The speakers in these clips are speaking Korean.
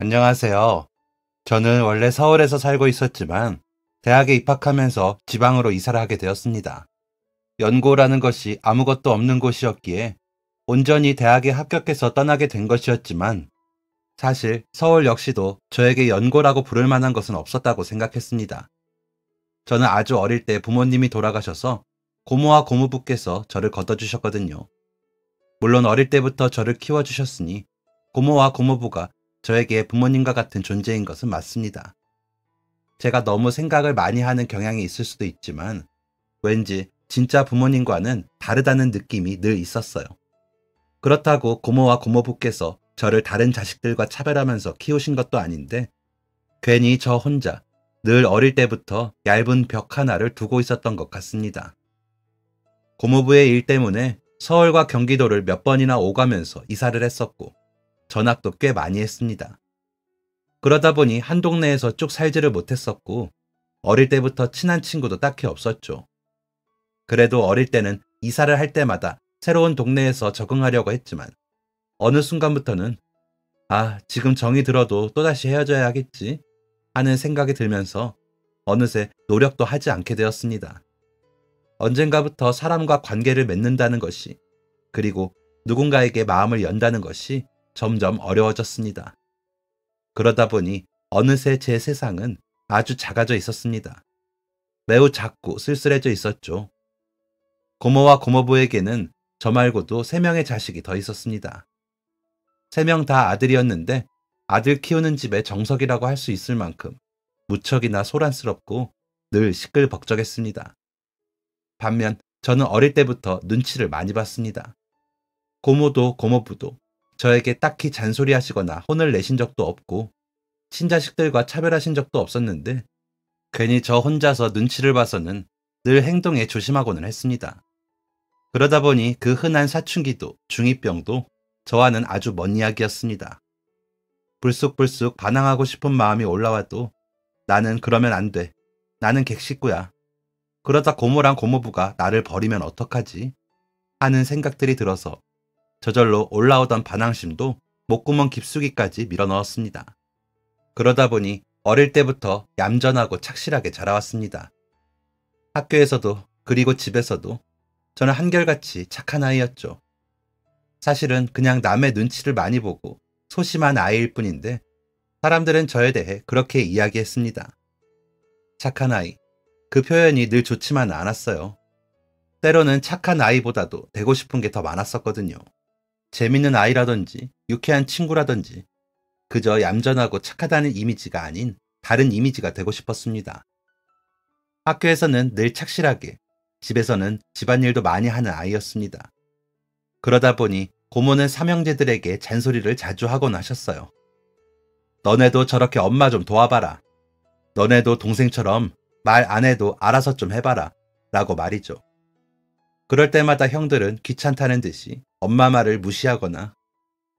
안녕하세요. 저는 원래 서울에서 살고 있었지만 대학에 입학하면서 지방으로 이사를 하게 되었습니다. 연고라는 것이 아무것도 없는 곳이었기에 온전히 대학에 합격해서 떠나게 된 것이었지만 사실 서울 역시도 저에게 연고라고 부를 만한 것은 없었다고 생각했습니다. 저는 아주 어릴 때 부모님이 돌아가셔서 고모와 고모부께서 저를 거둬주셨거든요. 물론 어릴 때부터 저를 키워주셨으니 고모와 고모부가 저에게 부모님과 같은 존재인 것은 맞습니다. 제가 너무 생각을 많이 하는 경향이 있을 수도 있지만 왠지 진짜 부모님과는 다르다는 느낌이 늘 있었어요. 그렇다고 고모와 고모부께서 저를 다른 자식들과 차별하면서 키우신 것도 아닌데 괜히 저 혼자 늘 어릴 때부터 얇은 벽 하나를 두고 있었던 것 같습니다. 고모부의 일 때문에 서울과 경기도를 몇 번이나 오가면서 이사를 했었고 전학도 꽤 많이 했습니다. 그러다 보니 한 동네에서 쭉 살지를 못했었고 어릴 때부터 친한 친구도 딱히 없었죠. 그래도 어릴 때는 이사를 할 때마다 새로운 동네에서 적응하려고 했지만 어느 순간부터는 지금 정이 들어도 또다시 헤어져야 하겠지 하는 생각이 들면서 어느새 노력도 하지 않게 되었습니다. 언젠가부터 사람과 관계를 맺는다는 것이 그리고 누군가에게 마음을 연다는 것이 점점 어려워졌습니다. 그러다 보니 어느새 제 세상은 아주 작아져 있었습니다. 매우 작고 쓸쓸해져 있었죠. 고모와 고모부에게는 저 말고도 3명의 자식이 더 있었습니다. 3명 다 아들이었는데 아들 키우는 집의 정석이라고 할 수 있을 만큼 무척이나 소란스럽고 늘 시끌벅적했습니다. 반면 저는 어릴 때부터 눈치를 많이 봤습니다. 고모도 고모부도 저에게 딱히 잔소리하시거나 혼을 내신 적도 없고 친자식들과 차별하신 적도 없었는데 괜히 저 혼자서 눈치를 봐서는 늘 행동에 조심하고는 했습니다. 그러다 보니 그 흔한 사춘기도 중2병도 저와는 아주 먼 이야기였습니다. 불쑥불쑥 반항하고 싶은 마음이 올라와도 나는 그러면 안 돼. 나는 객식구야. 그러다 고모랑 고모부가 나를 버리면 어떡하지? 하는 생각들이 들어서 저절로 올라오던 반항심도 목구멍 깊숙이까지 밀어넣었습니다. 그러다 보니 어릴 때부터 얌전하고 착실하게 자라왔습니다. 학교에서도 그리고 집에서도 저는 한결같이 착한 아이였죠. 사실은 그냥 남의 눈치를 많이 보고 소심한 아이일 뿐인데 사람들은 저에 대해 그렇게 이야기했습니다. 착한 아이. 그 표현이 늘 좋지만은 않았어요. 때로는 착한 아이보다도 되고 싶은 게 더 많았었거든요. 재밌는 아이라든지 유쾌한 친구라든지 그저 얌전하고 착하다는 이미지가 아닌 다른 이미지가 되고 싶었습니다. 학교에서는 늘 착실하게, 집에서는 집안일도 많이 하는 아이였습니다. 그러다 보니 고모는 삼형제들에게 잔소리를 자주 하곤 하셨어요. 너네도 저렇게 엄마 좀 도와봐라. 너네도 동생처럼 말 안 해도 알아서 좀 해봐라. 라고 말이죠. 그럴 때마다 형들은 귀찮다는 듯이 엄마 말을 무시하거나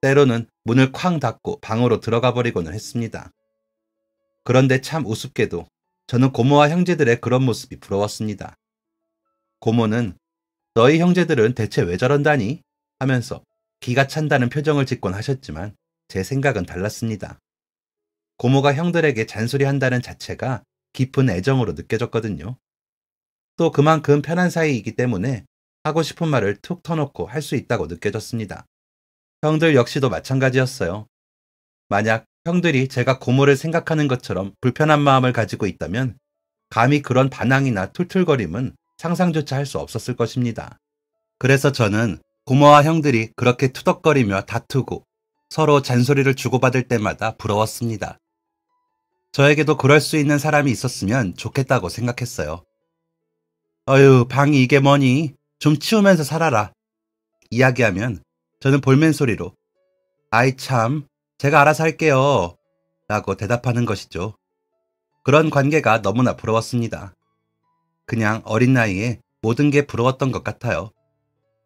때로는 문을 쾅 닫고 방으로 들어가 버리고는 했습니다. 그런데 참 우습게도 저는 고모와 형제들의 그런 모습이 부러웠습니다. 고모는 너희 형제들은 대체 왜 저런다니? 하면서 기가 찬다는 표정을 짓곤 하셨지만 제 생각은 달랐습니다. 고모가 형들에게 잔소리한다는 자체가 깊은 애정으로 느껴졌거든요. 또 그만큼 편한 사이이기 때문에 하고 싶은 말을 툭 터놓고 할 수 있다고 느껴졌습니다. 형들 역시도 마찬가지였어요. 만약 형들이 제가 고모를 생각하는 것처럼 불편한 마음을 가지고 있다면 감히 그런 반항이나 툴툴거림은 상상조차 할 수 없었을 것입니다. 그래서 저는 고모와 형들이 그렇게 투덕거리며 다투고 서로 잔소리를 주고받을 때마다 부러웠습니다. 저에게도 그럴 수 있는 사람이 있었으면 좋겠다고 생각했어요. 어휴, 방이 이게 뭐니? 좀 치우면서 살아라. 이야기하면 저는 볼멘 소리로 아이 참, 제가 알아서 할게요. 라고 대답하는 것이죠. 그런 관계가 너무나 부러웠습니다. 그냥 어린 나이에 모든 게 부러웠던 것 같아요.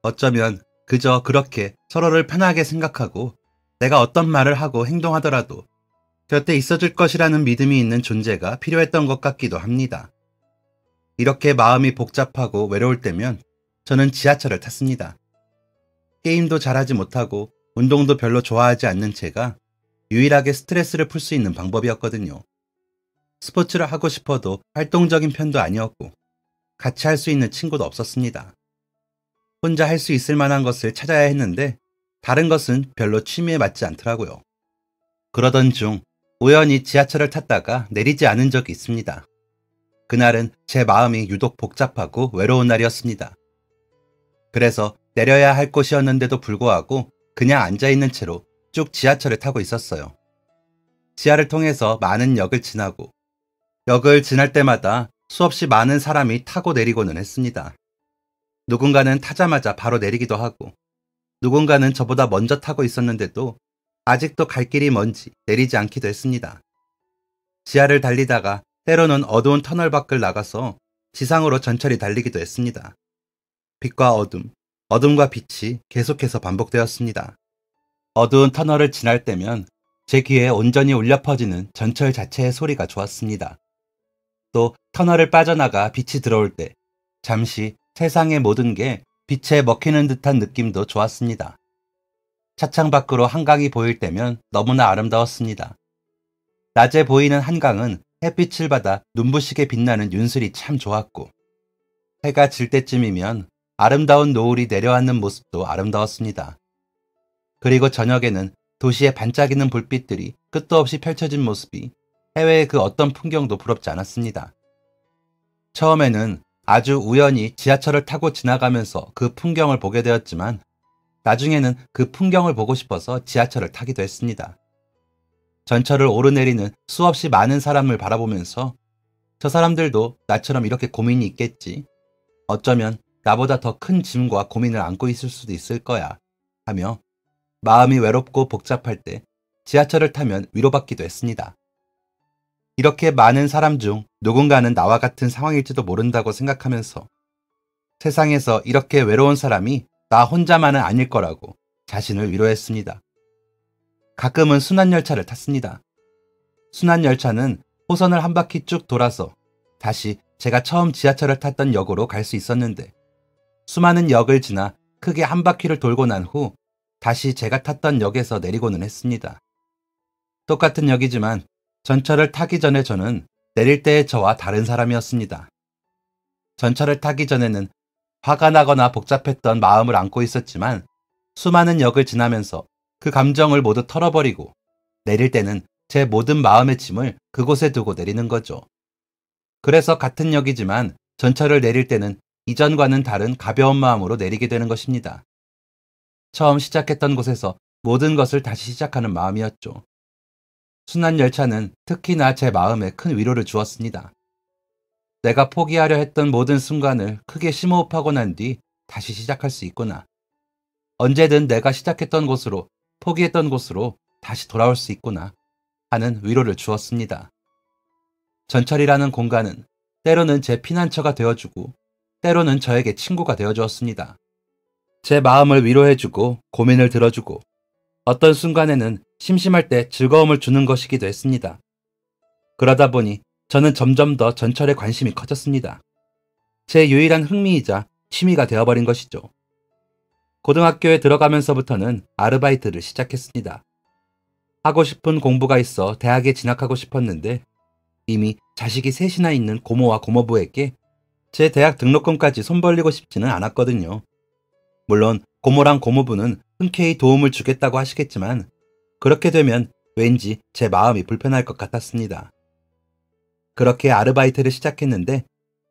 어쩌면 그저 그렇게 서로를 편하게 생각하고 내가 어떤 말을 하고 행동하더라도 곁에 있어줄 것이라는 믿음이 있는 존재가 필요했던 것 같기도 합니다. 이렇게 마음이 복잡하고 외로울 때면 저는 지하철을 탔습니다. 게임도 잘하지 못하고 운동도 별로 좋아하지 않는 제가 유일하게 스트레스를 풀 수 있는 방법이었거든요. 스포츠를 하고 싶어도 활동적인 편도 아니었고 같이 할 수 있는 친구도 없었습니다. 혼자 할 수 있을 만한 것을 찾아야 했는데 다른 것은 별로 취미에 맞지 않더라고요. 그러던 중 우연히 지하철을 탔다가 내리지 않은 적이 있습니다. 그날은 제 마음이 유독 복잡하고 외로운 날이었습니다. 그래서 내려야 할 곳이었는데도 불구하고 그냥 앉아있는 채로 쭉 지하철을 타고 있었어요. 지하를 통해서 많은 역을 지나고 역을 지날 때마다 수없이 많은 사람이 타고 내리고는 했습니다. 누군가는 타자마자 바로 내리기도 하고 누군가는 저보다 먼저 타고 있었는데도 아직도 갈 길이 먼지 내리지 않기도 했습니다. 지하를 달리다가 때로는 어두운 터널 밖을 나가서 지상으로 천천히 달리기도 했습니다. 빛과 어둠, 어둠과 빛이 계속해서 반복되었습니다. 어두운 터널을 지날 때면 제 귀에 온전히 울려 퍼지는 전철 자체의 소리가 좋았습니다. 또 터널을 빠져나가 빛이 들어올 때 잠시 세상의 모든 게 빛에 먹히는 듯한 느낌도 좋았습니다. 차창 밖으로 한강이 보일 때면 너무나 아름다웠습니다. 낮에 보이는 한강은 햇빛을 받아 눈부시게 빛나는 윤슬이 참 좋았고 해가 질 때쯤이면 아름다운 노을이 내려앉는 모습도 아름다웠습니다. 그리고 저녁에는 도시의 반짝이는 불빛들이 끝도 없이 펼쳐진 모습이 해외의 그 어떤 풍경도 부럽지 않았습니다. 처음에는 아주 우연히 지하철을 타고 지나가면서 그 풍경을 보게 되었지만 나중에는 그 풍경을 보고 싶어서 지하철을 타기도 했습니다. 전철을 오르내리는 수없이 많은 사람을 바라보면서 저 사람들도 나처럼 이렇게 고민이 있겠지. 어쩌면 나보다 더 큰 짐과 고민을 안고 있을 수도 있을 거야. 하며 마음이 외롭고 복잡할 때 지하철을 타면 위로받기도 했습니다. 이렇게 많은 사람 중 누군가는 나와 같은 상황일지도 모른다고 생각하면서 세상에서 이렇게 외로운 사람이 나 혼자만은 아닐 거라고 자신을 위로했습니다. 가끔은 순환열차를 탔습니다. 순환열차는 호선을 한 바퀴 쭉 돌아서 다시 제가 처음 지하철을 탔던 역으로 갈 수 있었는데 수많은 역을 지나 크게 한 바퀴를 돌고 난 후 다시 제가 탔던 역에서 내리고는 했습니다. 똑같은 역이지만 전철을 타기 전에 저는 내릴 때의 저와 다른 사람이었습니다. 전철을 타기 전에는 화가 나거나 복잡했던 마음을 안고 있었지만 수많은 역을 지나면서 그 감정을 모두 털어버리고 내릴 때는 제 모든 마음의 짐을 그곳에 두고 내리는 거죠. 그래서 같은 역이지만 전철을 내릴 때는 이전과는 다른 가벼운 마음으로 내리게 되는 것입니다. 처음 시작했던 곳에서 모든 것을 다시 시작하는 마음이었죠. 순환열차는 특히나 제 마음에 큰 위로를 주었습니다. 내가 포기하려 했던 모든 순간을 크게 심호흡하고 난 뒤 다시 시작할 수 있구나. 언제든 내가 시작했던 곳으로, 포기했던 곳으로 다시 돌아올 수 있구나 하는 위로를 주었습니다. 전철이라는 공간은 때로는 제 피난처가 되어주고 때로는 저에게 친구가 되어주었습니다. 제 마음을 위로해주고 고민을 들어주고 어떤 순간에는 심심할 때 즐거움을 주는 것이기도 했습니다. 그러다 보니 저는 점점 더 전철에 관심이 커졌습니다. 제 유일한 흥미이자 취미가 되어버린 것이죠. 고등학교에 들어가면서부터는 아르바이트를 시작했습니다. 하고 싶은 공부가 있어 대학에 진학하고 싶었는데 이미 자식이 셋이나 있는 고모와 고모부에게 제 대학 등록금까지 손 벌리고 싶지는 않았거든요. 물론 고모랑 고모부는 흔쾌히 도움을 주겠다고 하시겠지만 그렇게 되면 왠지 제 마음이 불편할 것 같았습니다. 그렇게 아르바이트를 시작했는데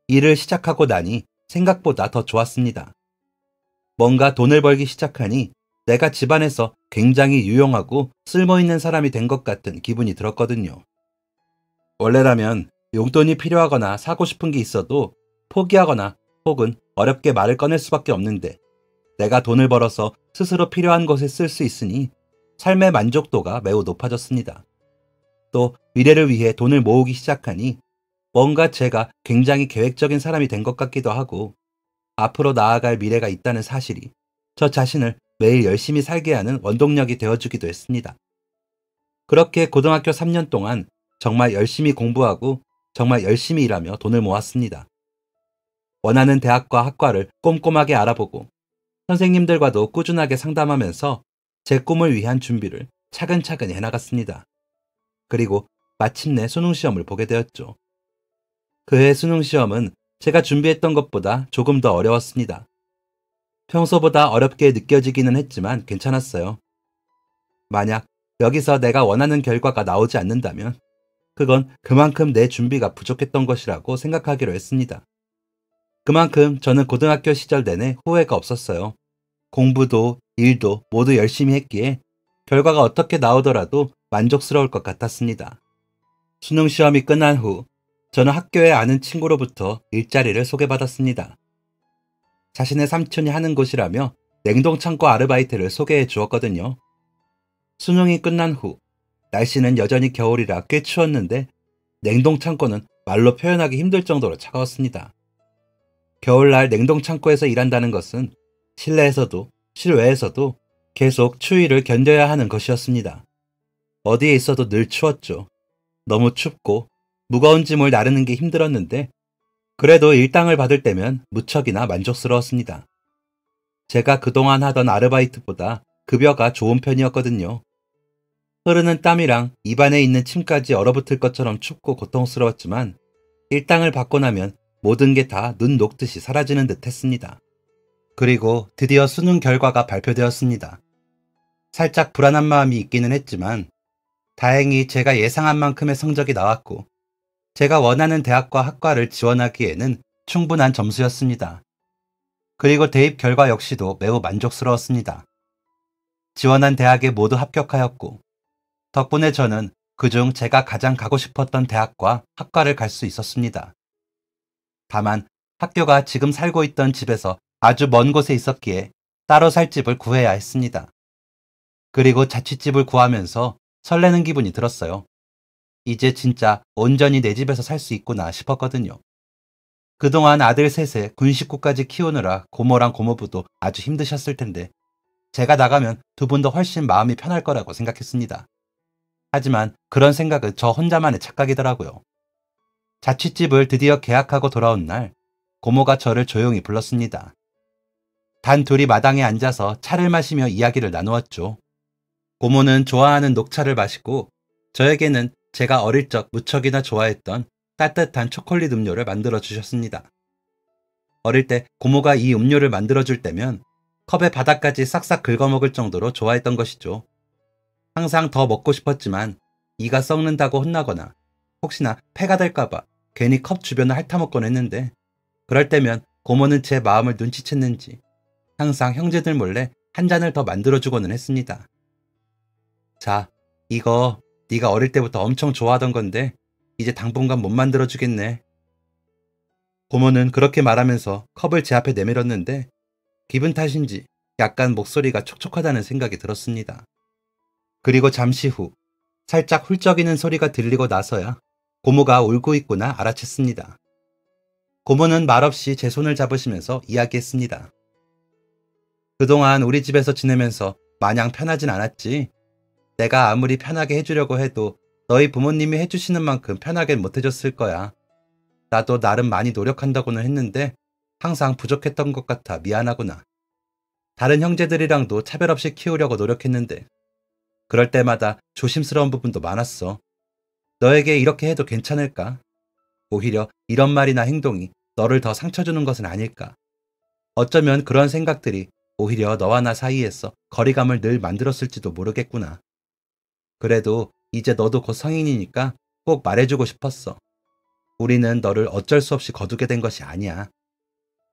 일을 시작하고 나니 생각보다 더 좋았습니다. 뭔가 돈을 벌기 시작하니 내가 집안에서 굉장히 유용하고 쓸모있는 사람이 된 것 같은 기분이 들었거든요. 원래라면 용돈이 필요하거나 사고 싶은 게 있어도 포기하거나 혹은 어렵게 말을 꺼낼 수밖에 없는데 내가 돈을 벌어서 스스로 필요한 것에 쓸 수 있으니 삶의 만족도가 매우 높아졌습니다. 또 미래를 위해 돈을 모으기 시작하니 뭔가 제가 굉장히 계획적인 사람이 된 것 같기도 하고 앞으로 나아갈 미래가 있다는 사실이 저 자신을 매일 열심히 살게 하는 원동력이 되어주기도 했습니다. 그렇게 고등학교 3년 동안 정말 열심히 공부하고 정말 열심히 일하며 돈을 모았습니다. 원하는 대학과 학과를 꼼꼼하게 알아보고 선생님들과도 꾸준하게 상담하면서 제 꿈을 위한 준비를 차근차근 해나갔습니다. 그리고 마침내 수능시험을 보게 되었죠. 그해 수능시험은 제가 준비했던 것보다 조금 더 어려웠습니다. 평소보다 어렵게 느껴지기는 했지만 괜찮았어요. 만약 여기서 내가 원하는 결과가 나오지 않는다면 그건 그만큼 내 준비가 부족했던 것이라고 생각하기로 했습니다. 그만큼 저는 고등학교 시절 내내 후회가 없었어요. 공부도 일도 모두 열심히 했기에 결과가 어떻게 나오더라도 만족스러울 것 같았습니다. 수능 시험이 끝난 후 저는 학교에 아는 친구로부터 일자리를 소개받았습니다. 자신의 삼촌이 하는 곳이라며 냉동창고 아르바이트를 소개해 주었거든요. 수능이 끝난 후 날씨는 여전히 겨울이라 꽤 추웠는데 냉동창고는 말로 표현하기 힘들 정도로 차가웠습니다. 겨울날 냉동창고에서 일한다는 것은 실내에서도 실외에서도 계속 추위를 견뎌야 하는 것이었습니다. 어디에 있어도 늘 추웠죠. 너무 춥고 무거운 짐을 나르는 게 힘들었는데 그래도 일당을 받을 때면 무척이나 만족스러웠습니다. 제가 그동안 하던 아르바이트보다 급여가 좋은 편이었거든요. 흐르는 땀이랑 입안에 있는 침까지 얼어붙을 것처럼 춥고 고통스러웠지만 일당을 받고 나면 모든 게 다 눈 녹듯이 사라지는 듯 했습니다. 그리고 드디어 수능 결과가 발표되었습니다. 살짝 불안한 마음이 있기는 했지만 다행히 제가 예상한 만큼의 성적이 나왔고 제가 원하는 대학과 학과를 지원하기에는 충분한 점수였습니다. 그리고 대입 결과 역시도 매우 만족스러웠습니다. 지원한 대학에 모두 합격하였고 덕분에 저는 그중 제가 가장 가고 싶었던 대학과 학과를 갈 수 있었습니다. 다만 학교가 지금 살고 있던 집에서 아주 먼 곳에 있었기에 따로 살 집을 구해야 했습니다. 그리고 자취집을 구하면서 설레는 기분이 들었어요. 이제 진짜 온전히 내 집에서 살 수 있구나 싶었거든요. 그동안 아들 셋에 군 식구까지 키우느라 고모랑 고모부도 아주 힘드셨을 텐데 제가 나가면 두 분도 훨씬 마음이 편할 거라고 생각했습니다. 하지만 그런 생각은 저 혼자만의 착각이더라고요. 자취집을 드디어 계약하고 돌아온 날 고모가 저를 조용히 불렀습니다. 단 둘이 마당에 앉아서 차를 마시며 이야기를 나누었죠. 고모는 좋아하는 녹차를 마시고 저에게는 제가 어릴 적 무척이나 좋아했던 따뜻한 초콜릿 음료를 만들어 주셨습니다. 어릴 때 고모가 이 음료를 만들어 줄 때면 컵의 바닥까지 싹싹 긁어먹을 정도로 좋아했던 것이죠. 항상 더 먹고 싶었지만 이가 썩는다고 혼나거나 혹시나 폐가 될까봐 괜히 컵 주변을 핥아먹곤 했는데 그럴 때면 고모는 제 마음을 눈치챘는지 항상 형제들 몰래 한 잔을 더 만들어주고는 했습니다. 자, 이거 네가 어릴 때부터 엄청 좋아하던 건데 이제 당분간 못 만들어주겠네. 고모는 그렇게 말하면서 컵을 제 앞에 내밀었는데 기분 탓인지 약간 목소리가 촉촉하다는 생각이 들었습니다. 그리고 잠시 후 살짝 훌쩍이는 소리가 들리고 나서야 고모가 울고 있구나 알아챘습니다. 고모는 말없이 제 손을 잡으시면서 이야기했습니다. 그동안 우리 집에서 지내면서 마냥 편하진 않았지. 내가 아무리 편하게 해주려고 해도 너희 부모님이 해주시는 만큼 편하게 못 해줬을 거야. 나도 나름 많이 노력한다고는 했는데 항상 부족했던 것 같아 미안하구나. 다른 형제들이랑도 차별 없이 키우려고 노력했는데 그럴 때마다 조심스러운 부분도 많았어. 너에게 이렇게 해도 괜찮을까? 오히려 이런 말이나 행동이 너를 더 상처 주는 것은 아닐까? 어쩌면 그런 생각들이 오히려 너와 나 사이에서 거리감을 늘 만들었을지도 모르겠구나. 그래도 이제 너도 곧 성인이니까 꼭 말해주고 싶었어. 우리는 너를 어쩔 수 없이 거두게 된 것이 아니야.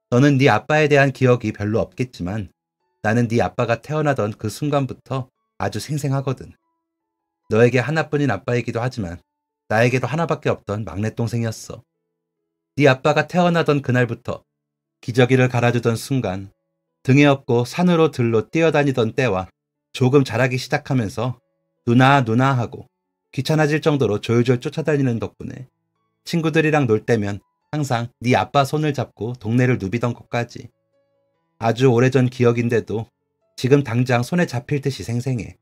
너는 네 아빠에 대한 기억이 별로 없겠지만 나는 네 아빠가 태어나던 그 순간부터 아주 생생하거든. 너에게 하나뿐인 아빠이기도 하지만 나에게도 하나밖에 없던 막내 동생이었어. 네 아빠가 태어나던 그날부터 기저귀를 갈아주던 순간 등에 업고 산으로 들로 뛰어다니던 때와 조금 자라기 시작하면서 누나 누나 하고 귀찮아질 정도로 졸졸 쫓아다니는 덕분에 친구들이랑 놀 때면 항상 네 아빠 손을 잡고 동네를 누비던 것까지 아주 오래전 기억인데도 지금 당장 손에 잡힐 듯이 생생해.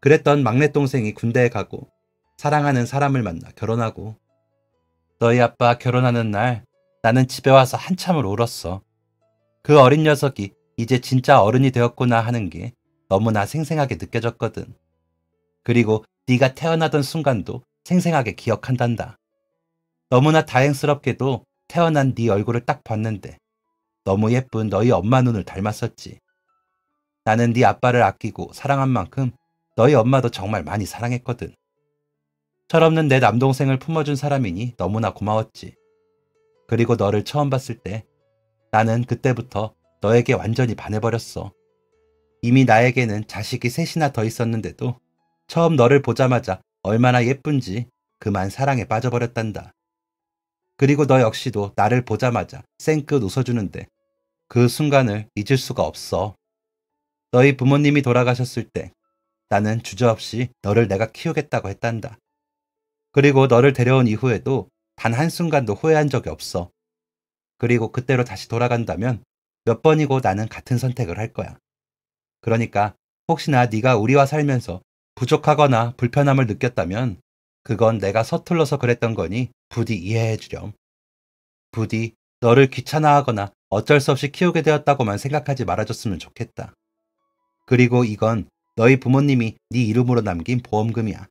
그랬던 막내 동생이 군대에 가고 사랑하는 사람을 만나 결혼하고 너희 아빠 결혼하는 날 나는 집에 와서 한참을 울었어. 그 어린 녀석이 이제 진짜 어른이 되었구나 하는 게 너무나 생생하게 느껴졌거든. 그리고 네가 태어나던 순간도 생생하게 기억한단다. 너무나 다행스럽게도 태어난 네 얼굴을 딱 봤는데 너무 예쁜 너희 엄마 눈을 닮았었지. 나는 네 아빠를 아끼고 사랑한 만큼 너희 엄마도 정말 많이 사랑했거든. 철없는 내 남동생을 품어준 사람이니 너무나 고마웠지. 그리고 너를 처음 봤을 때 나는 그때부터 너에게 완전히 반해버렸어. 이미 나에게는 자식이 셋이나 더 있었는데도 처음 너를 보자마자 얼마나 예쁜지 그만 사랑에 빠져버렸단다. 그리고 너 역시도 나를 보자마자 쌩긋 웃어주는데 그 순간을 잊을 수가 없어. 너희 부모님이 돌아가셨을 때 나는 주저없이 너를 내가 키우겠다고 했단다. 그리고 너를 데려온 이후에도 단 한순간도 후회한 적이 없어. 그리고 그때로 다시 돌아간다면 몇 번이고 나는 같은 선택을 할 거야. 그러니까 혹시나 네가 우리와 살면서 부족하거나 불편함을 느꼈다면 그건 내가 서툴러서 그랬던 거니 부디 이해해 주렴. 부디 너를 귀찮아하거나 어쩔 수 없이 키우게 되었다고만 생각하지 말아줬으면 좋겠다. 그리고 이건 너희 부모님이 네 이름으로 남긴 보험금이야.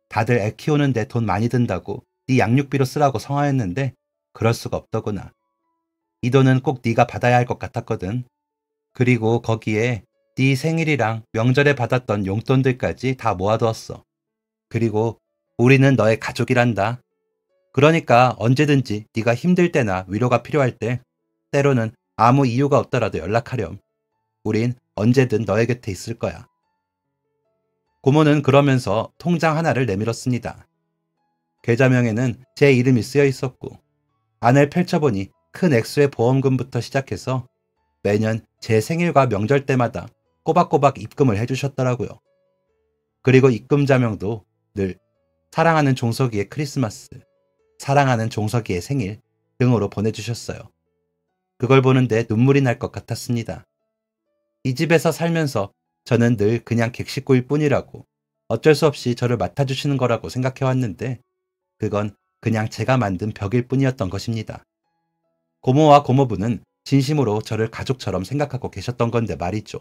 다들 애 키우는데 돈 많이 든다고 네 양육비로 쓰라고 성화했는데 그럴 수가 없더구나. 이 돈은 꼭 네가 받아야 할 것 같았거든. 그리고 거기에 네 생일이랑 명절에 받았던 용돈들까지 다 모아두었어. 그리고 우리는 너의 가족이란다. 그러니까 언제든지 네가 힘들 때나 위로가 필요할 때 때로는 아무 이유가 없더라도 연락하렴. 우린 언제든 너의 곁에 있을 거야. 고모는 그러면서 통장 하나를 내밀었습니다. 계좌명에는 제 이름이 쓰여 있었고 안을 펼쳐보니 큰 액수의 보험금부터 시작해서 매년 제 생일과 명절 때마다 꼬박꼬박 입금을 해주셨더라고요. 그리고 입금자명도 늘 사랑하는 종석이의 크리스마스, 사랑하는 종석이의 생일 등으로 보내주셨어요. 그걸 보는데 눈물이 날 것 같았습니다. 이 집에서 살면서 저는 늘 그냥 객식구일 뿐이라고 어쩔 수 없이 저를 맡아주시는 거라고 생각해왔는데 그건 그냥 제가 만든 벽일 뿐이었던 것입니다. 고모와 고모부는 진심으로 저를 가족처럼 생각하고 계셨던 건데 말이죠.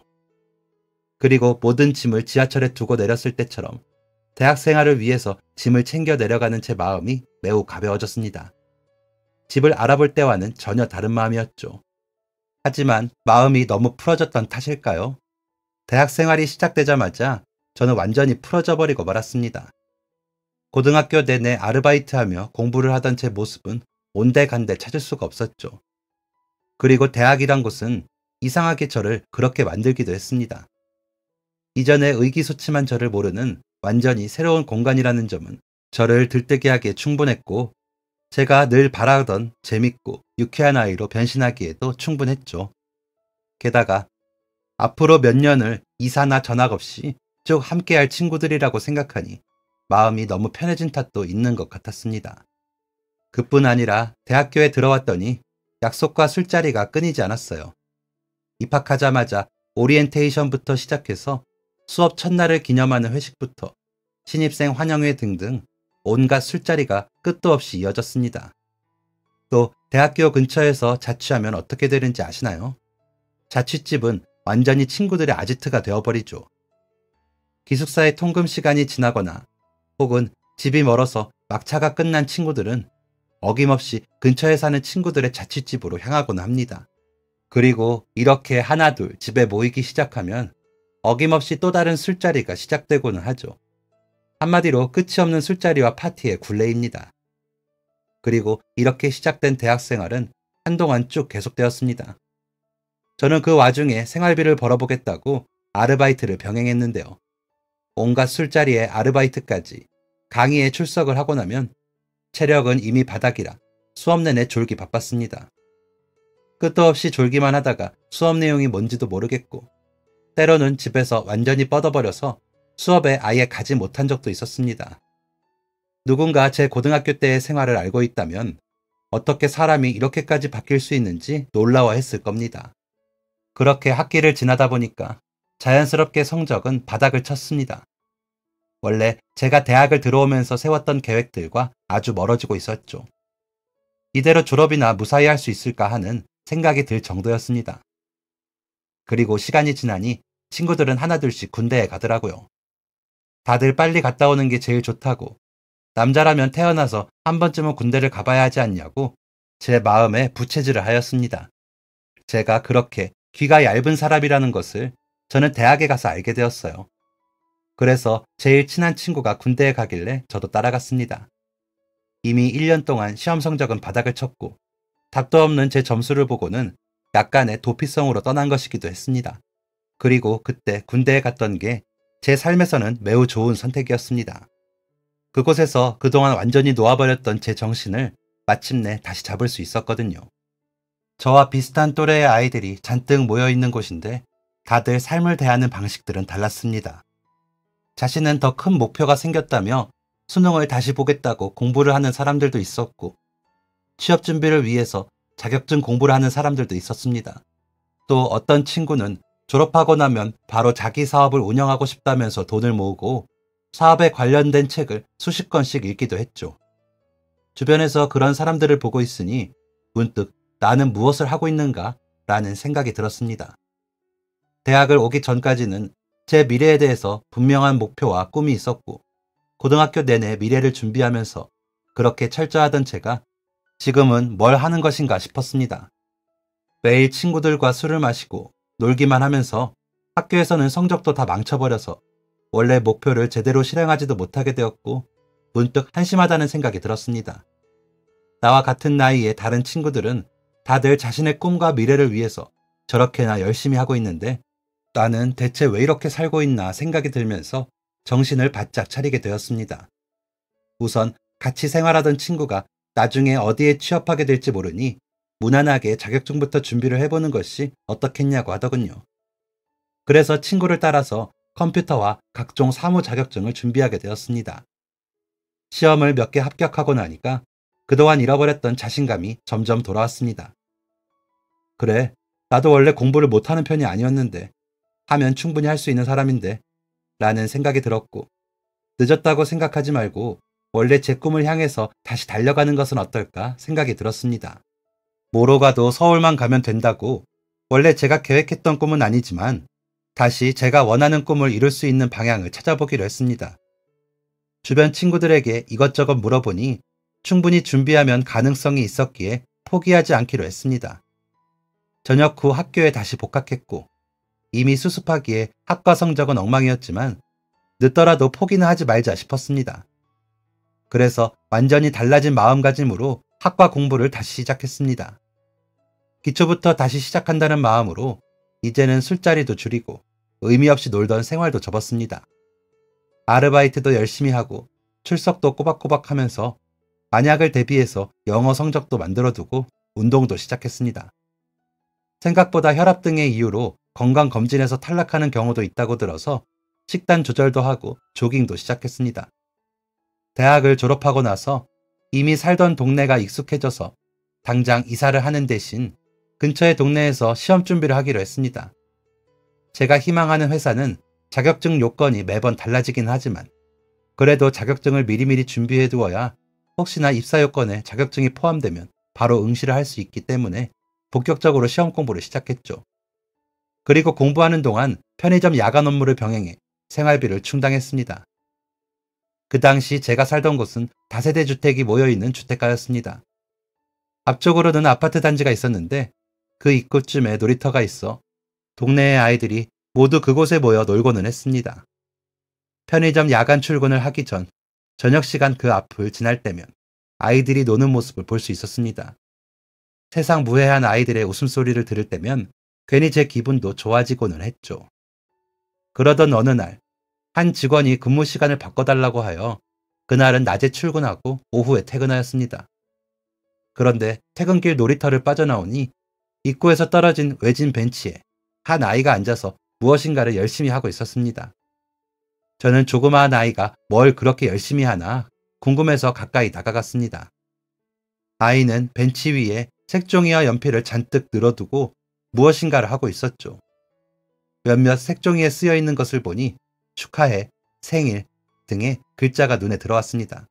그리고 모든 짐을 지하철에 두고 내렸을 때처럼 대학 생활을 위해서 짐을 챙겨 내려가는 제 마음이 매우 가벼워졌습니다. 집을 알아볼 때와는 전혀 다른 마음이었죠. 하지만 마음이 너무 풀어졌던 탓일까요? 대학 생활이 시작되자마자 저는 완전히 풀어져 버리고 말았습니다. 고등학교 내내 아르바이트하며 공부를 하던 제 모습은 온데간데 찾을 수가 없었죠. 그리고 대학이란 곳은 이상하게 저를 그렇게 만들기도 했습니다. 이전에 의기소침한 저를 모르는 완전히 새로운 공간이라는 점은 저를 들뜨게 하기에 충분했고 제가 늘 바라던 재밌고 유쾌한 아이로 변신하기에도 충분했죠. 게다가 앞으로 몇 년을 이사나 전학 없이 쭉 함께할 친구들이라고 생각하니 마음이 너무 편해진 탓도 있는 것 같았습니다. 그뿐 아니라 대학교에 들어왔더니 약속과 술자리가 끊이지 않았어요. 입학하자마자 오리엔테이션부터 시작해서 수업 첫날을 기념하는 회식부터 신입생 환영회 등등 온갖 술자리가 끝도 없이 이어졌습니다. 또 대학교 근처에서 자취하면 어떻게 되는지 아시나요? 자취집은 완전히 친구들의 아지트가 되어버리죠. 기숙사의 통금 시간이 지나거나 혹은 집이 멀어서 막차가 끝난 친구들은 어김없이 근처에 사는 친구들의 자취집으로 향하곤 합니다. 그리고 이렇게 하나둘 집에 모이기 시작하면 어김없이 또 다른 술자리가 시작되고는 하죠. 한마디로 끝이 없는 술자리와 파티의 굴레입니다. 그리고 이렇게 시작된 대학생활은 한동안 쭉 계속되었습니다. 저는 그 와중에 생활비를 벌어보겠다고 아르바이트를 병행했는데요. 온갖 술자리에 아르바이트까지 강의에 출석을 하고 나면 체력은 이미 바닥이라 수업 내내 졸기 바빴습니다. 끝도 없이 졸기만 하다가 수업 내용이 뭔지도 모르겠고 때로는 집에서 완전히 뻗어버려서 수업에 아예 가지 못한 적도 있었습니다. 누군가 제 고등학교 때의 생활을 알고 있다면 어떻게 사람이 이렇게까지 바뀔 수 있는지 놀라워했을 겁니다. 그렇게 학기를 지나다 보니까 자연스럽게 성적은 바닥을 쳤습니다. 원래 제가 대학을 들어오면서 세웠던 계획들과 아주 멀어지고 있었죠. 이대로 졸업이나 무사히 할 수 있을까 하는 생각이 들 정도였습니다. 그리고 시간이 지나니 친구들은 하나둘씩 군대에 가더라고요. 다들 빨리 갔다 오는 게 제일 좋다고, 남자라면 태어나서 한 번쯤은 군대를 가봐야 하지 않냐고 제 마음에 부채질을 하였습니다. 제가 그렇게 귀가 얇은 사람이라는 것을 저는 대학에 가서 알게 되었어요. 그래서 제일 친한 친구가 군대에 가길래 저도 따라갔습니다. 이미 1년 동안 시험 성적은 바닥을 쳤고 답도 없는 제 점수를 보고는 약간의 도피성으로 떠난 것이기도 했습니다. 그리고 그때 군대에 갔던 게 제 삶에서는 매우 좋은 선택이었습니다. 그곳에서 그동안 완전히 놓아버렸던 제 정신을 마침내 다시 잡을 수 있었거든요. 저와 비슷한 또래의 아이들이 잔뜩 모여있는 곳인데 다들 삶을 대하는 방식들은 달랐습니다. 자신은 더 큰 목표가 생겼다며 수능을 다시 보겠다고 공부를 하는 사람들도 있었고, 취업 준비를 위해서 자격증 공부를 하는 사람들도 있었습니다. 또 어떤 친구는 졸업하고 나면 바로 자기 사업을 운영하고 싶다면서 돈을 모으고 사업에 관련된 책을 수십 권씩 읽기도 했죠. 주변에서 그런 사람들을 보고 있으니 문득 나는 무엇을 하고 있는가? 라는 생각이 들었습니다. 대학을 오기 전까지는 제 미래에 대해서 분명한 목표와 꿈이 있었고, 고등학교 내내 미래를 준비하면서 그렇게 철저하던 제가 지금은 뭘 하는 것인가 싶었습니다. 매일 친구들과 술을 마시고 놀기만 하면서 학교에서는 성적도 다 망쳐버려서 원래 목표를 제대로 실행하지도 못하게 되었고, 문득 한심하다는 생각이 들었습니다. 나와 같은 나이의 다른 친구들은 다들 자신의 꿈과 미래를 위해서 저렇게나 열심히 하고 있는데 나는 대체 왜 이렇게 살고 있나 생각이 들면서 정신을 바짝 차리게 되었습니다. 우선 같이 생활하던 친구가 나중에 어디에 취업하게 될지 모르니 무난하게 자격증부터 준비를 해보는 것이 어떻겠냐고 하더군요. 그래서 친구를 따라서 컴퓨터와 각종 사무 자격증을 준비하게 되었습니다. 시험을 몇 개 합격하고 나니까 그동안 잃어버렸던 자신감이 점점 돌아왔습니다. 그래, 나도 원래 공부를 못하는 편이 아니었는데 하면 충분히 할 수 있는 사람인데 라는 생각이 들었고, 늦었다고 생각하지 말고 원래 제 꿈을 향해서 다시 달려가는 것은 어떨까 생각이 들었습니다. 뭐로 가도 서울만 가면 된다고, 원래 제가 계획했던 꿈은 아니지만 다시 제가 원하는 꿈을 이룰 수 있는 방향을 찾아보기로 했습니다. 주변 친구들에게 이것저것 물어보니 충분히 준비하면 가능성이 있었기에 포기하지 않기로 했습니다. 전역 후 학교에 다시 복학했고, 이미 수습하기에 학과 성적은 엉망이었지만 늦더라도 포기는 하지 말자 싶었습니다. 그래서 완전히 달라진 마음가짐으로 학과 공부를 다시 시작했습니다. 기초부터 다시 시작한다는 마음으로 이제는 술자리도 줄이고 의미 없이 놀던 생활도 접었습니다. 아르바이트도 열심히 하고 출석도 꼬박꼬박 하면서 만약을 대비해서 영어 성적도 만들어두고 운동도 시작했습니다. 생각보다 혈압 등의 이유로 건강검진에서 탈락하는 경우도 있다고 들어서 식단 조절도 하고 조깅도 시작했습니다. 대학을 졸업하고 나서 이미 살던 동네가 익숙해져서 당장 이사를 하는 대신 근처의 동네에서 시험 준비를 하기로 했습니다. 제가 희망하는 회사는 자격증 요건이 매번 달라지긴 하지만 그래도 자격증을 미리미리 준비해 두어야 혹시나 입사 요건에 자격증이 포함되면 바로 응시를 할 수 있기 때문에 본격적으로 시험 공부를 시작했죠. 그리고 공부하는 동안 편의점 야간 업무를 병행해 생활비를 충당했습니다. 그 당시 제가 살던 곳은 다세대 주택이 모여있는 주택가였습니다. 앞쪽으로는 아파트 단지가 있었는데 그 입구쯤에 놀이터가 있어 동네의 아이들이 모두 그곳에 모여 놀고는 했습니다. 편의점 야간 출근을 하기 전 저녁 시간 그 앞을 지날 때면 아이들이 노는 모습을 볼 수 있었습니다. 세상 무해한 아이들의 웃음소리를 들을 때면 괜히 제 기분도 좋아지고는 했죠. 그러던 어느 날, 한 직원이 근무 시간을 바꿔달라고 하여 그날은 낮에 출근하고 오후에 퇴근하였습니다. 그런데 퇴근길 놀이터를 빠져나오니 입구에서 떨어진 외진 벤치에 한 아이가 앉아서 무엇인가를 열심히 하고 있었습니다. 저는 조그마한 아이가 뭘 그렇게 열심히 하나 궁금해서 가까이 다가갔습니다. 아이는 벤치 위에 색종이와 연필을 잔뜩 늘어두고 무엇인가를 하고 있었죠. 몇몇 색종이에 쓰여 있는 것을 보니 축하해, 생일 등의 글자가 눈에 들어왔습니다.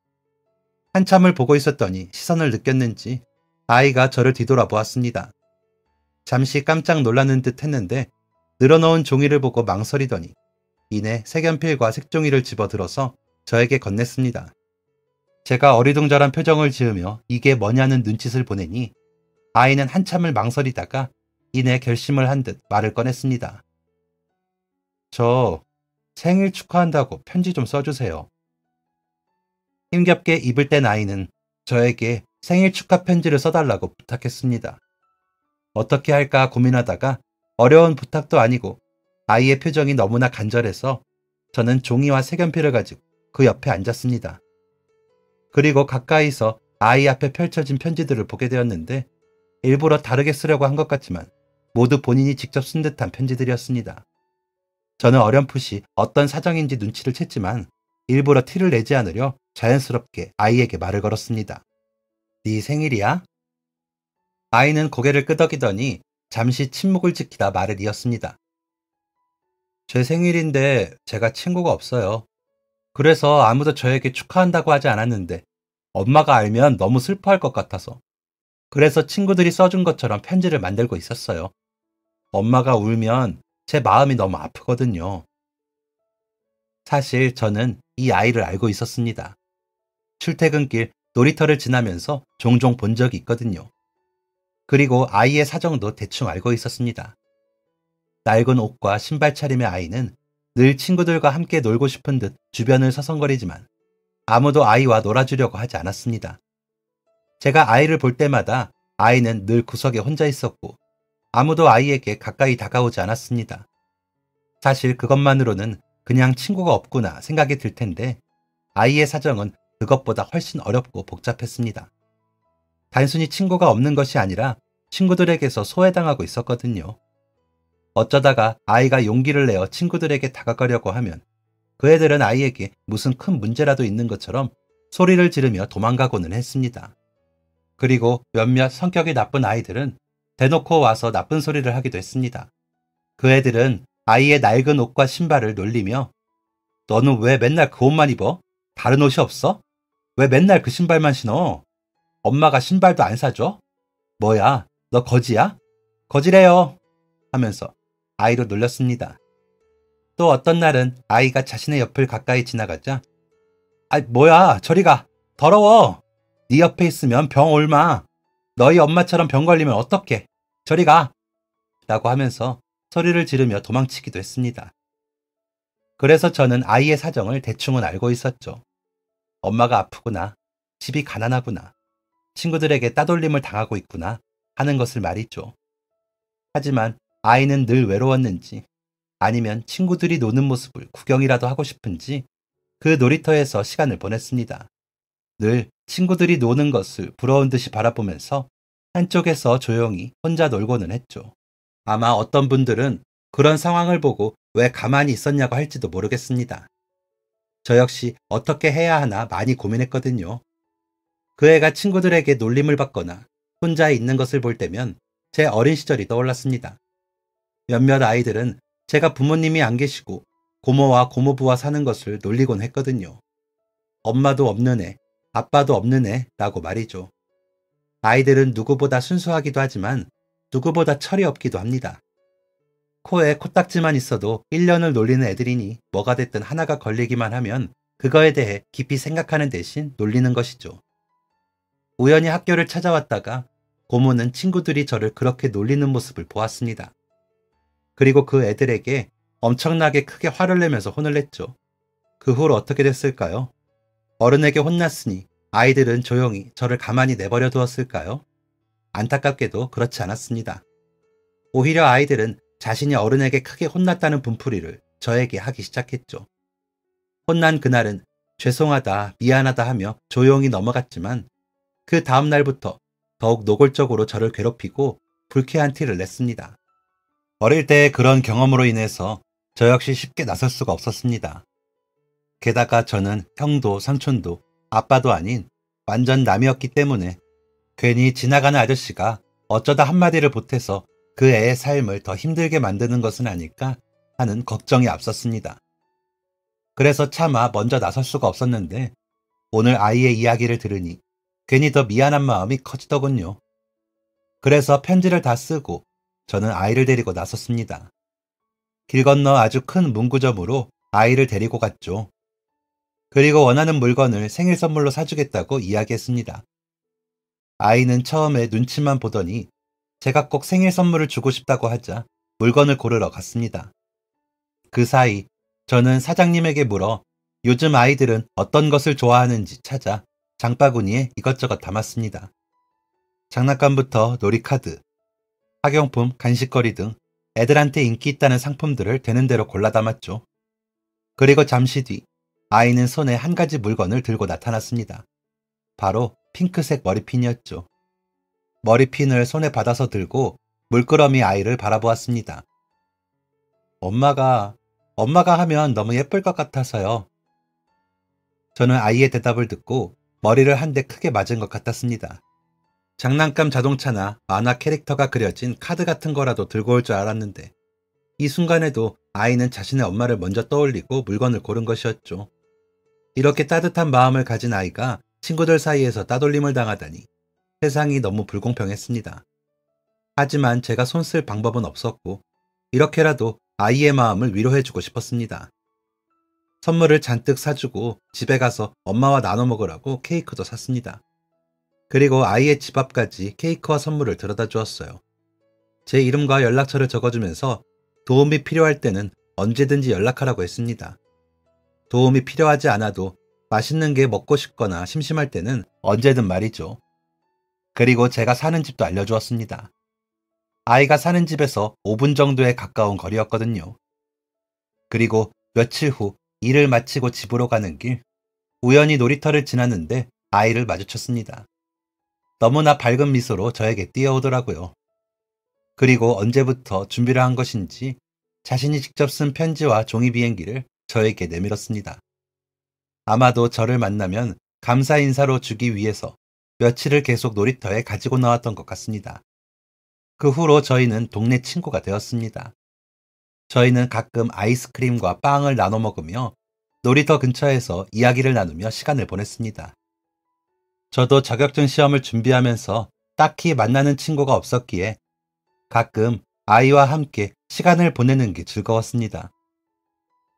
한참을 보고 있었더니 시선을 느꼈는지 아이가 저를 뒤돌아보았습니다. 잠시 깜짝 놀라는 듯 했는데 늘어놓은 종이를 보고 망설이더니 이내 색연필과 색종이를 집어들어서 저에게 건넸습니다. 제가 어리둥절한 표정을 지으며 이게 뭐냐는 눈짓을 보내니 아이는 한참을 망설이다가 이내 결심을 한 듯 말을 꺼냈습니다. 저 생일 축하한다고 편지 좀 써주세요. 힘겹게 입을 뗀 아이는 저에게 생일 축하 편지를 써달라고 부탁했습니다. 어떻게 할까 고민하다가 어려운 부탁도 아니고 아이의 표정이 너무나 간절해서 저는 종이와 색연필을 가지고 그 옆에 앉았습니다. 그리고 가까이서 아이 앞에 펼쳐진 편지들을 보게 되었는데 일부러 다르게 쓰려고 한 것 같지만 모두 본인이 직접 쓴 듯한 편지들이었습니다. 저는 어렴풋이 어떤 사정인지 눈치를 챘지만 일부러 티를 내지 않으려 자연스럽게 아이에게 말을 걸었습니다. 네 생일이야? 아이는 고개를 끄덕이더니 잠시 침묵을 지키다 말을 이었습니다. 제 생일인데 제가 친구가 없어요. 그래서 아무도 저에게 축하한다고 하지 않았는데 엄마가 알면 너무 슬퍼할 것 같아서. 그래서 친구들이 써준 것처럼 편지를 만들고 있었어요. 엄마가 울면 제 마음이 너무 아프거든요. 사실 저는 이 아이를 알고 있었습니다. 출퇴근길 놀이터를 지나면서 종종 본 적이 있거든요. 그리고 아이의 사정도 대충 알고 있었습니다. 낡은 옷과 신발 차림의 아이는 늘 친구들과 함께 놀고 싶은 듯 주변을 서성거리지만 아무도 아이와 놀아주려고 하지 않았습니다. 제가 아이를 볼 때마다 아이는 늘 구석에 혼자 있었고 아무도 아이에게 가까이 다가오지 않았습니다. 사실 그것만으로는 그냥 친구가 없구나 생각이 들 텐데 아이의 사정은 그것보다 훨씬 어렵고 복잡했습니다. 단순히 친구가 없는 것이 아니라 친구들에게서 소외당하고 있었거든요. 어쩌다가 아이가 용기를 내어 친구들에게 다가가려고 하면 그 애들은 아이에게 무슨 큰 문제라도 있는 것처럼 소리를 지르며 도망가고는 했습니다. 그리고 몇몇 성격이 나쁜 아이들은 대놓고 와서 나쁜 소리를 하기도 했습니다. 그 애들은 아이의 낡은 옷과 신발을 놀리며 너는 왜 맨날 그 옷만 입어? 다른 옷이 없어? 왜 맨날 그 신발만 신어? 엄마가 신발도 안 사줘? 뭐야, 너 거지야? 거지래요! 하면서 아이로 놀렸습니다. 또 어떤 날은 아이가 자신의 옆을 가까이 지나가자 뭐야, 저리 가! 더러워! 네 옆에 있으면 병 옮아! 너희 엄마처럼 병 걸리면 어떡해! 저리 가! 라고 하면서 소리를 지르며 도망치기도 했습니다. 그래서 저는 아이의 사정을 대충은 알고 있었죠. 엄마가 아프구나, 집이 가난하구나, 친구들에게 따돌림을 당하고 있구나 하는 것을 말이죠. 하지만 아이는 늘 외로웠는지 아니면 친구들이 노는 모습을 구경이라도 하고 싶은지 그 놀이터에서 시간을 보냈습니다. 늘 친구들이 노는 것을 부러운 듯이 바라보면서 한쪽에서 조용히 혼자 놀고는 했죠. 아마 어떤 분들은 그런 상황을 보고 왜 가만히 있었냐고 할지도 모르겠습니다. 저 역시 어떻게 해야 하나 많이 고민했거든요. 그 애가 친구들에게 놀림을 받거나 혼자 있는 것을 볼 때면 제 어린 시절이 떠올랐습니다. 몇몇 아이들은 제가 부모님이 안 계시고 고모와 고모부와 사는 것을 놀리곤 했거든요. 엄마도 없는 애, 아빠도 없는 애라고 말이죠. 아이들은 누구보다 순수하기도 하지만 누구보다 철이 없기도 합니다. 코에 코딱지만 있어도 1년을 놀리는 애들이니 뭐가 됐든 하나가 걸리기만 하면 그거에 대해 깊이 생각하는 대신 놀리는 것이죠. 우연히 학교를 찾아왔다가 고모는 친구들이 저를 그렇게 놀리는 모습을 보았습니다. 그리고 그 애들에게 엄청나게 크게 화를 내면서 혼을 냈죠. 그 후로 어떻게 됐을까요? 어른에게 혼났으니 아이들은 조용히 저를 가만히 내버려 두었을까요? 안타깝게도 그렇지 않았습니다. 오히려 아이들은 자신이 어른에게 크게 혼났다는 분풀이를 저에게 하기 시작했죠. 혼난 그날은 죄송하다, 미안하다 하며 조용히 넘어갔지만 그 다음 날부터 더욱 노골적으로 저를 괴롭히고 불쾌한 티를 냈습니다. 어릴 때 그런 경험으로 인해서 저 역시 쉽게 나설 수가 없었습니다. 게다가 저는 형도 삼촌도 아빠도 아닌 완전 남이었기 때문에 괜히 지나가는 아저씨가 어쩌다 한마디를 보태서 그 애의 삶을 더 힘들게 만드는 것은 아닐까 하는 걱정이 앞섰습니다. 그래서 차마 먼저 나설 수가 없었는데 오늘 아이의 이야기를 들으니 괜히 더 미안한 마음이 커지더군요. 그래서 편지를 다 쓰고 저는 아이를 데리고 나섰습니다. 길 건너 아주 큰 문구점으로 아이를 데리고 갔죠. 그리고 원하는 물건을 생일 선물로 사주겠다고 이야기했습니다. 아이는 처음에 눈치만 보더니 제가 꼭 생일 선물을 주고 싶다고 하자 물건을 고르러 갔습니다. 그 사이 저는 사장님에게 물어 요즘 아이들은 어떤 것을 좋아하는지 찾아 장바구니에 이것저것 담았습니다. 장난감부터 놀이카드, 학용품, 간식거리 등 애들한테 인기 있다는 상품들을 되는 대로 골라 담았죠. 그리고 잠시 뒤 아이는 손에 한 가지 물건을 들고 나타났습니다. 바로 핑크색 머리핀이었죠. 머리핀을 손에 받아서 들고 물끄러미 아이를 바라보았습니다. 엄마가 하면 너무 예쁠 것 같아서요. 저는 아이의 대답을 듣고 머리를 한 대 크게 맞은 것 같았습니다. 장난감 자동차나 만화 캐릭터가 그려진 카드 같은 거라도 들고 올 줄 알았는데 이 순간에도 아이는 자신의 엄마를 먼저 떠올리고 물건을 고른 것이었죠. 이렇게 따뜻한 마음을 가진 아이가 친구들 사이에서 따돌림을 당하다니 세상이 너무 불공평했습니다. 하지만 제가 손쓸 방법은 없었고 이렇게라도 아이의 마음을 위로해주고 싶었습니다. 선물을 잔뜩 사주고 집에 가서 엄마와 나눠 먹으라고 케이크도 샀습니다. 그리고 아이의 집 앞까지 케이크와 선물을 들여다 주었어요. 제 이름과 연락처를 적어주면서 도움이 필요할 때는 언제든지 연락하라고 했습니다. 도움이 필요하지 않아도 맛있는 게 먹고 싶거나 심심할 때는 언제든 말이죠. 그리고 제가 사는 집도 알려주었습니다. 아이가 사는 집에서 5분 정도에 가까운 거리였거든요. 그리고 며칠 후 일을 마치고 집으로 가는 길, 우연히 놀이터를 지났는데 아이를 마주쳤습니다. 너무나 밝은 미소로 저에게 뛰어오더라고요. 그리고 언제부터 준비를 한 것인지 자신이 직접 쓴 편지와 종이 비행기를 저에게 내밀었습니다. 아마도 저를 만나면 감사 인사로 주기 위해서 며칠을 계속 놀이터에 가지고 나왔던 것 같습니다. 그 후로 저희는 동네 친구가 되었습니다. 저희는 가끔 아이스크림과 빵을 나눠 먹으며 놀이터 근처에서 이야기를 나누며 시간을 보냈습니다. 저도 자격증 시험을 준비하면서 딱히 만나는 친구가 없었기에 가끔 아이와 함께 시간을 보내는 게 즐거웠습니다.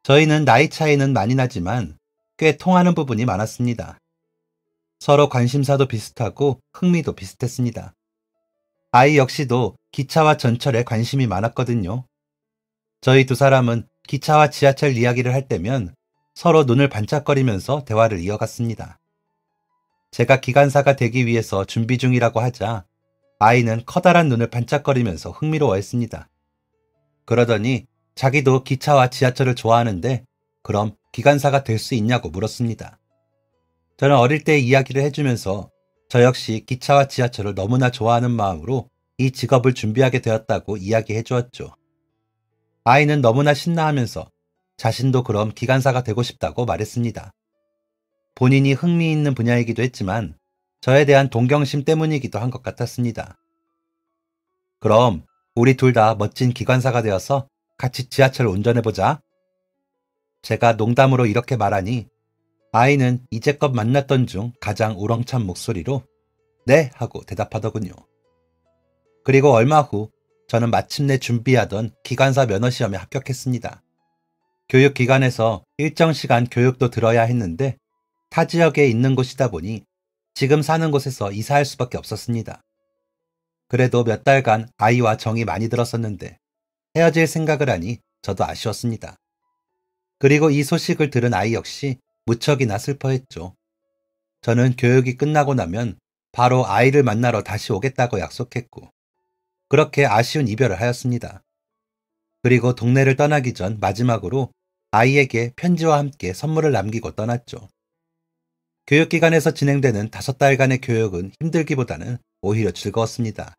저희는 나이 차이는 많이 나지만 꽤 통하는 부분이 많았습니다. 서로 관심사도 비슷하고 흥미도 비슷했습니다. 아이 역시도 기차와 전철에 관심이 많았거든요. 저희 두 사람은 기차와 지하철 이야기를 할 때면 서로 눈을 반짝거리면서 대화를 이어갔습니다. 제가 기관사가 되기 위해서 준비 중이라고 하자 아이는 커다란 눈을 반짝거리면서 흥미로워했습니다. 그러더니 자기도 기차와 지하철을 좋아하는데 그럼 기관사가 될 수 있냐고 물었습니다. 저는 어릴 때 이야기를 해주면서 저 역시 기차와 지하철을 너무나 좋아하는 마음으로 이 직업을 준비하게 되었다고 이야기해 주었죠. 아이는 너무나 신나하면서 자신도 그럼 기관사가 되고 싶다고 말했습니다. 본인이 흥미있는 분야이기도 했지만 저에 대한 동경심 때문이기도 한 것 같았습니다. 그럼 우리 둘 다 멋진 기관사가 되어서 같이 지하철 운전해보자. 제가 농담으로 이렇게 말하니 아이는 이제껏 만났던 중 가장 우렁찬 목소리로 네 하고 대답하더군요. 그리고 얼마 후 저는 마침내 준비하던 기관사 면허시험에 합격했습니다. 교육기관에서 일정 시간 교육도 들어야 했는데 타 지역에 있는 곳이다 보니 지금 사는 곳에서 이사할 수밖에 없었습니다. 그래도 몇 달간 아이와 정이 많이 들었었는데 헤어질 생각을 하니 저도 아쉬웠습니다. 그리고 이 소식을 들은 아이 역시 무척이나 슬퍼했죠. 저는 교육이 끝나고 나면 바로 아이를 만나러 다시 오겠다고 약속했고 그렇게 아쉬운 이별을 하였습니다. 그리고 동네를 떠나기 전 마지막으로 아이에게 편지와 함께 선물을 남기고 떠났죠. 교육기관에서 진행되는 5달간의 교육은 힘들기보다는 오히려 즐거웠습니다.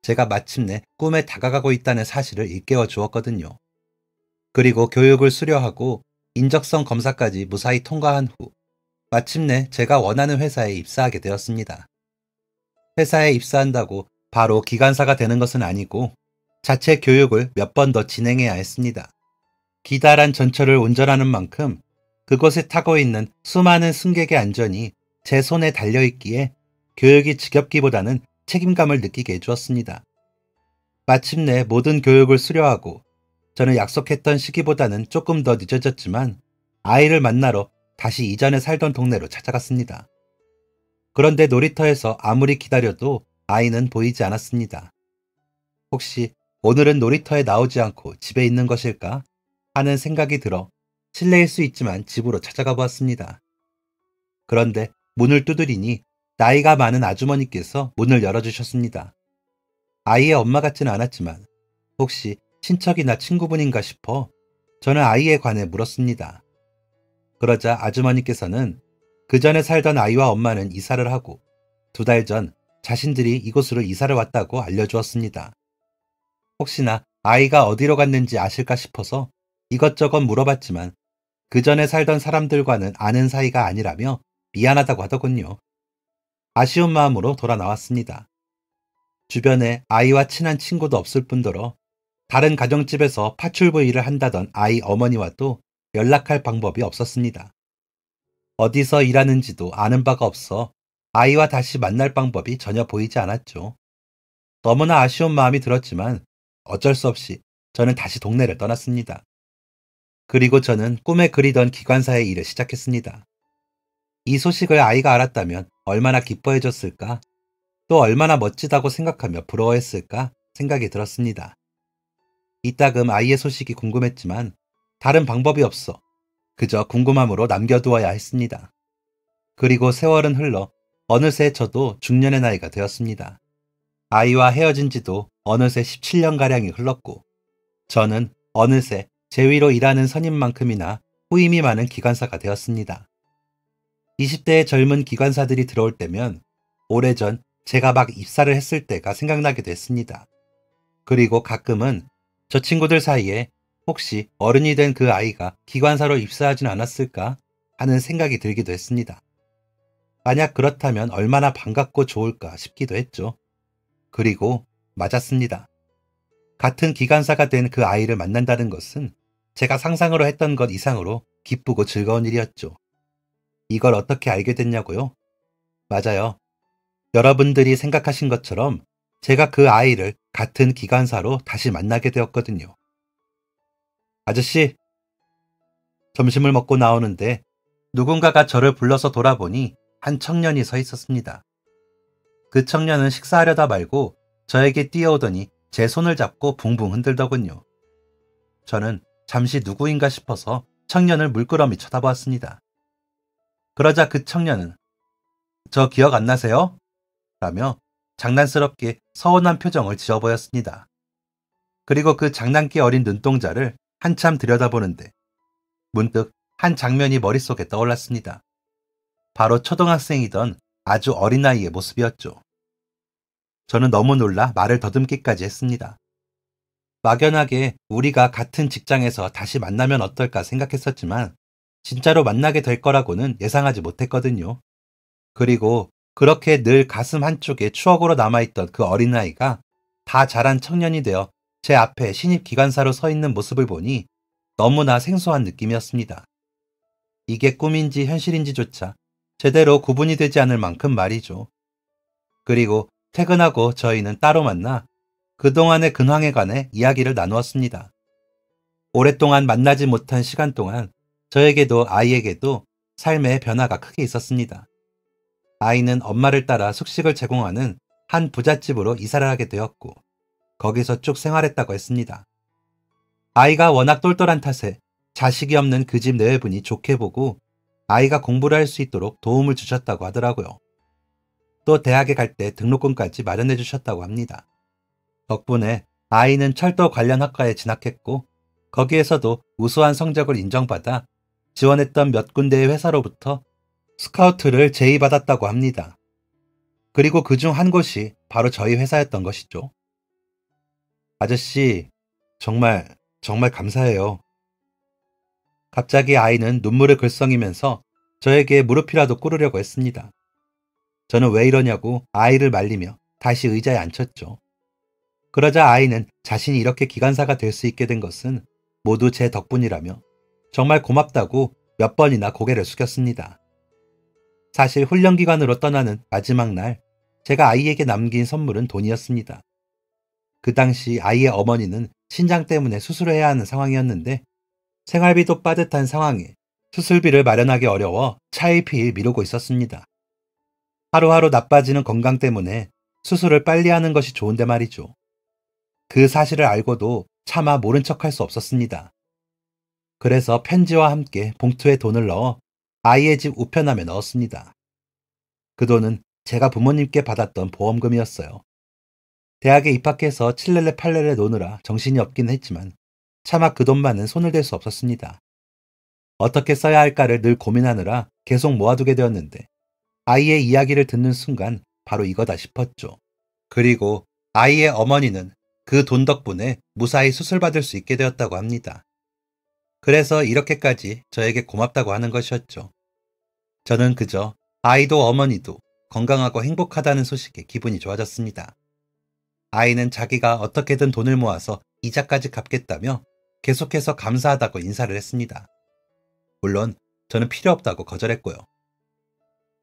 제가 마침내 꿈에 다가가고 있다는 사실을 일깨워 주었거든요. 그리고 교육을 수료하고 인적성 검사까지 무사히 통과한 후 마침내 제가 원하는 회사에 입사하게 되었습니다. 회사에 입사한다고 바로 기관사가 되는 것은 아니고 자체 교육을 몇 번 더 진행해야 했습니다. 기다란 전철을 운전하는 만큼 그곳에 타고 있는 수많은 승객의 안전이 제 손에 달려있기에 교육이 지겹기보다는 책임감을 느끼게 해주었습니다. 마침내 모든 교육을 수료하고 저는 약속했던 시기보다는 조금 더 늦어졌지만 아이를 만나러 다시 이전에 살던 동네로 찾아갔습니다. 그런데 놀이터에서 아무리 기다려도 아이는 보이지 않았습니다. 혹시 오늘은 놀이터에 나오지 않고 집에 있는 것일까 하는 생각이 들어 실내일 수 있지만 집으로 찾아가 보았습니다. 그런데 문을 두드리니 나이가 많은 아주머니께서 문을 열어주셨습니다. 아이의 엄마 같지는 않았지만 혹시 친척이나 친구분인가 싶어 저는 아이에 관해 물었습니다. 그러자 아주머니께서는 그 전에 살던 아이와 엄마는 이사를 하고 2달 전 자신들이 이곳으로 이사를 왔다고 알려주었습니다. 혹시나 아이가 어디로 갔는지 아실까 싶어서 이것저것 물어봤지만 그 전에 살던 사람들과는 아는 사이가 아니라며 미안하다고 하더군요. 아쉬운 마음으로 돌아 나왔습니다. 주변에 아이와 친한 친구도 없을 뿐더러 다른 가정집에서 파출부 일을 한다던 아이 어머니와도 연락할 방법이 없었습니다. 어디서 일하는지도 아는 바가 없어 아이와 다시 만날 방법이 전혀 보이지 않았죠. 너무나 아쉬운 마음이 들었지만 어쩔 수 없이 저는 다시 동네를 떠났습니다. 그리고 저는 꿈에 그리던 기관사의 일을 시작했습니다. 이 소식을 아이가 알았다면 얼마나 기뻐해줬을까, 또 얼마나 멋지다고 생각하며 부러워했을까 생각이 들었습니다. 이따금 아이의 소식이 궁금했지만 다른 방법이 없어 그저 궁금함으로 남겨두어야 했습니다. 그리고 세월은 흘러 어느새 저도 중년의 나이가 되었습니다. 아이와 헤어진 지도 어느새 17년가량이 흘렀고 저는 어느새 제 위로 일하는 선임만큼이나 후임이 많은 기관사가 되었습니다. 20대의 젊은 기관사들이 들어올 때면 오래전 제가 막 입사를 했을 때가 생각나기도 했습니다. 그리고 가끔은 저 친구들 사이에 혹시 어른이 된 그 아이가 기관사로 입사하진 않았을까 하는 생각이 들기도 했습니다. 만약 그렇다면 얼마나 반갑고 좋을까 싶기도 했죠. 그리고 맞았습니다. 같은 기관사가 된 그 아이를 만난다는 것은 제가 상상으로 했던 것 이상으로 기쁘고 즐거운 일이었죠. 이걸 어떻게 알게 됐냐고요? 맞아요. 여러분들이 생각하신 것처럼 제가 그 아이를 같은 기관사로 다시 만나게 되었거든요. 아저씨, 점심을 먹고 나오는데 누군가가 저를 불러서 돌아보니 한 청년이 서 있었습니다. 그 청년은 식사하려다 말고 저에게 뛰어오더니 제 손을 잡고 붕붕 흔들더군요. 저는 잠시 누구인가 싶어서 청년을 물끄러미 쳐다보았습니다. 그러자 그 청년은 저 기억 안 나세요? 라며 장난스럽게 서운한 표정을 지어 보였습니다. 그리고 그 장난기 어린 눈동자를 한참 들여다보는데 문득 한 장면이 머릿속에 떠올랐습니다. 바로 초등학생이던 아주 어린 나이의 모습이었죠. 저는 너무 놀라 말을 더듬기까지 했습니다. 막연하게 우리가 같은 직장에서 다시 만나면 어떨까 생각했었지만 진짜로 만나게 될 거라고는 예상하지 못했거든요. 그리고 그렇게 늘 가슴 한쪽에 추억으로 남아있던 그 어린아이가 다 자란 청년이 되어 제 앞에 신입 기관사로 서 있는 모습을 보니 너무나 생소한 느낌이었습니다. 이게 꿈인지 현실인지조차 제대로 구분이 되지 않을 만큼 말이죠. 그리고 퇴근하고 저희는 따로 만나 그동안의 근황에 관해 이야기를 나누었습니다. 오랫동안 만나지 못한 시간 동안 저에게도 아이에게도 삶의 변화가 크게 있었습니다. 아이는 엄마를 따라 숙식을 제공하는 한 부잣집으로 이사를 하게 되었고 거기서 쭉 생활했다고 했습니다. 아이가 워낙 똘똘한 탓에 자식이 없는 그 집 내외분이 좋게 보고 아이가 공부를 할 수 있도록 도움을 주셨다고 하더라고요. 또 대학에 갈 때 등록금까지 마련해 주셨다고 합니다. 덕분에 아이는 철도 관련 학과에 진학했고 거기에서도 우수한 성적을 인정받아 지원했던 몇 군데의 회사로부터 스카우트를 제의받았다고 합니다. 그리고 그중 한 곳이 바로 저희 회사였던 것이죠. 아저씨, 정말 감사해요. 갑자기 아이는 눈물을 글썽이면서 저에게 무릎이라도 꿇으려고 했습니다. 저는 왜 이러냐고 아이를 말리며 다시 의자에 앉혔죠. 그러자 아이는 자신이 이렇게 기관사가 될 수 있게 된 것은 모두 제 덕분이라며 정말 고맙다고 몇 번이나 고개를 숙였습니다. 사실 훈련기관으로 떠나는 마지막 날 제가 아이에게 남긴 선물은 돈이었습니다. 그 당시 아이의 어머니는 신장 때문에 수술을 해야 하는 상황이었는데 생활비도 빠듯한 상황에 수술비를 마련하기 어려워 차일피일 미루고 있었습니다. 하루하루 나빠지는 건강 때문에 수술을 빨리 하는 것이 좋은데 말이죠. 그 사실을 알고도 차마 모른 척할 수 없었습니다. 그래서 편지와 함께 봉투에 돈을 넣어 아이의 집 우편함에 넣었습니다. 그 돈은 제가 부모님께 받았던 보험금이었어요. 대학에 입학해서 칠레레 팔레레 노느라 정신이 없긴 했지만 차마 그 돈만은 손을 댈 수 없었습니다. 어떻게 써야 할까를 늘 고민하느라 계속 모아두게 되었는데 아이의 이야기를 듣는 순간 바로 이거다 싶었죠. 그리고 아이의 어머니는 그 돈 덕분에 무사히 수술받을 수 있게 되었다고 합니다. 그래서 이렇게까지 저에게 고맙다고 하는 것이었죠. 저는 그저 아이도 어머니도 건강하고 행복하다는 소식에 기분이 좋아졌습니다. 아이는 자기가 어떻게든 돈을 모아서 이자까지 갚겠다며 계속해서 감사하다고 인사를 했습니다. 물론 저는 필요 없다고 거절했고요.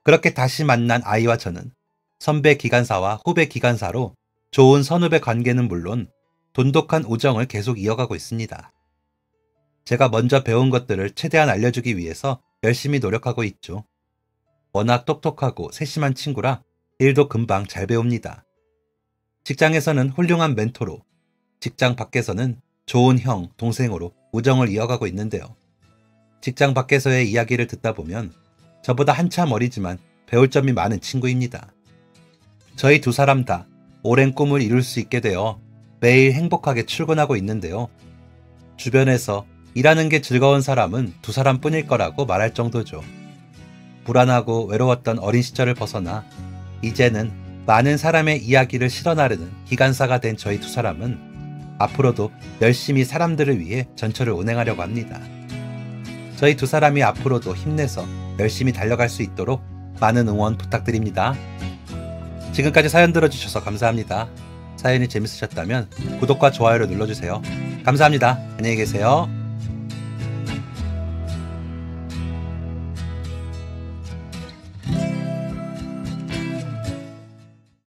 그렇게 다시 만난 아이와 저는 선배 기관사와 후배 기관사로 좋은 선후배 관계는 물론 돈독한 우정을 계속 이어가고 있습니다. 제가 먼저 배운 것들을 최대한 알려주기 위해서 열심히 노력하고 있죠. 워낙 똑똑하고 세심한 친구라 일도 금방 잘 배웁니다. 직장에서는 훌륭한 멘토로, 직장 밖에서는 좋은 형, 동생으로 우정을 이어가고 있는데요. 직장 밖에서의 이야기를 듣다 보면 저보다 한참 어리지만 배울 점이 많은 친구입니다. 저희 두 사람 다 오랜 꿈을 이룰 수 있게 되어 매일 행복하게 출근하고 있는데요. 주변에서 일하는 게 즐거운 사람은 두 사람뿐일 거라고 말할 정도죠. 불안하고 외로웠던 어린 시절을 벗어나 이제는 많은 사람의 이야기를 실어나르는 기관사가 된 저희 두 사람은 앞으로도 열심히 사람들을 위해 전철을 운행하려고 합니다. 저희 두 사람이 앞으로도 힘내서 열심히 달려갈 수 있도록 많은 응원 부탁드립니다. 지금까지 사연 들어주셔서 감사합니다. 사연이 재밌으셨다면 구독과 좋아요를 눌러주세요. 감사합니다. 안녕히 계세요.